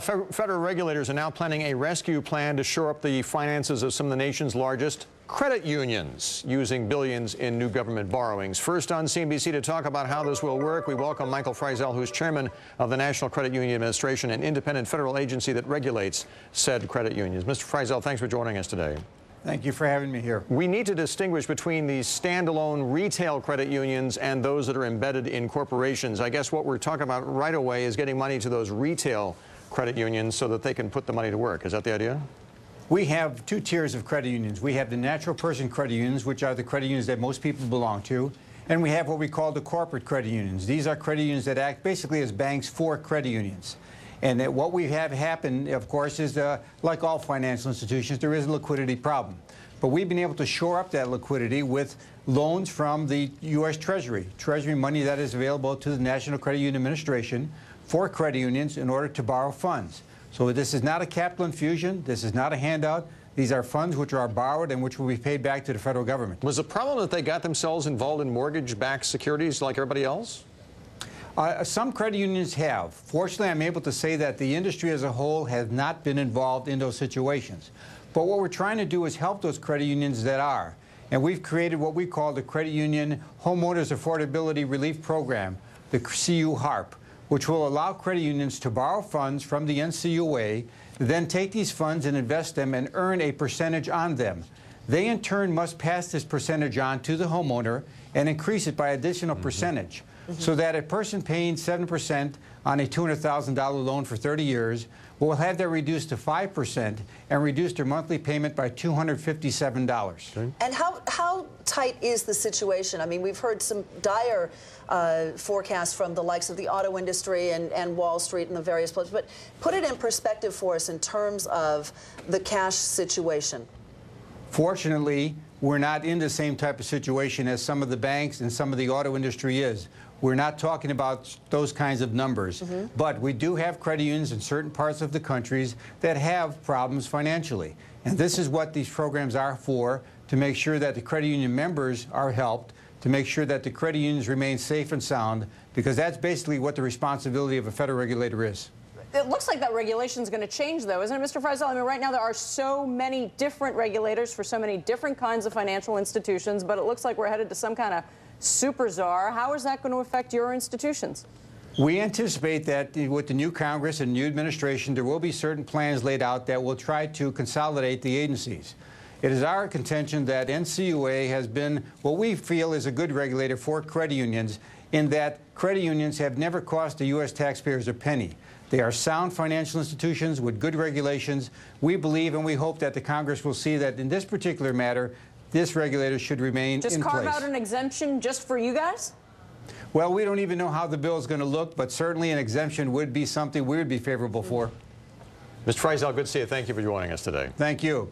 Federal regulators are now planning a rescue plan to shore up the finances of some of the nation's largest credit unions, using billions in new government borrowings. First on CNBC to talk about how this will work, we welcome Michael Fryzel, who's chairman of the National Credit Union Administration, an independent federal agency that regulates said credit unions. Mr. Fryzel, thanks for joining us today. Thank you for having me here. We need to distinguish between these standalone retail credit unions and those that are embedded in corporations. I guess what we're talking about right away is getting money to those retail credit unions so that they can put the money to work. Is that the idea? We have two tiers of credit unions. We have the natural person credit unions, which are the credit unions that most people belong to, and we have what we call the corporate credit unions. These are credit unions that act basically as banks for credit unions. And what we have happen, of course, is like all financial institutions, there is a liquidity problem. But we've been able to shore up that liquidity with loans from the U.S. Treasury money that is available to the National Credit Union Administration for credit unions in order to borrow funds. So this is not a capital infusion. This is not a handout. These are funds which are borrowed and which will be paid back to the federal government. Was the problem that they got themselves involved in mortgage-backed securities like everybody else? Some credit unions have. Fortunately, I'm able to say that the industry as a whole has not been involved in those situations. But what we're trying to do is help those credit unions that are. And we've created what we call the Credit Union Homeowners Affordability Relief Program, the CU HARP, which will allow credit unions to borrow funds from the NCUA, then take these funds and invest them and earn a percentage on them. They, in turn, must pass this percentage on to the homeowner and increase it by additional percentage. So that a person paying 7% on a $200,000 loan for 30 years will have that reduced to 5% and reduce their monthly payment by $257. Okay. And how tight is the situation? I mean, we've heard some dire forecasts from the likes of the auto industry and Wall Street and the various places, but put it in perspective for us in terms of the cash situation. Fortunately, we're not in the same type of situation as some of the banks and some of the auto industry is. We're not talking about those kinds of numbers. But we do have credit unions in certain parts of the countries that have problems financially. And this is what these programs are for, to make sure that the credit union members are helped, to make sure that the credit unions remain safe and sound, because that's basically what the responsibility of a federal regulator is. It looks like that regulation is going to change, though, isn't it, Mr. Fryzel? I mean, right now there are so many different regulators for so many different kinds of financial institutions, but it looks like we're headed to some kind of super czar. How is that going to affect your institutions? We anticipate that with the new Congress and new administration, there will be certain plans laid out that will try to consolidate the agencies. It is our contention that NCUA has been what we feel is a good regulator for credit unions, in that credit unions have never cost the U.S. taxpayers a penny. They are sound financial institutions with good regulations. We believe and we hope that the Congress will see that in this particular matter, this regulator should remain in place. Just carve out an exemption just for you guys? Well, we don't even know how the bill is going to look, but certainly an exemption would be something we would be favorable for. Mr. Fryzel, good to see you. Thank you for joining us today. Thank you.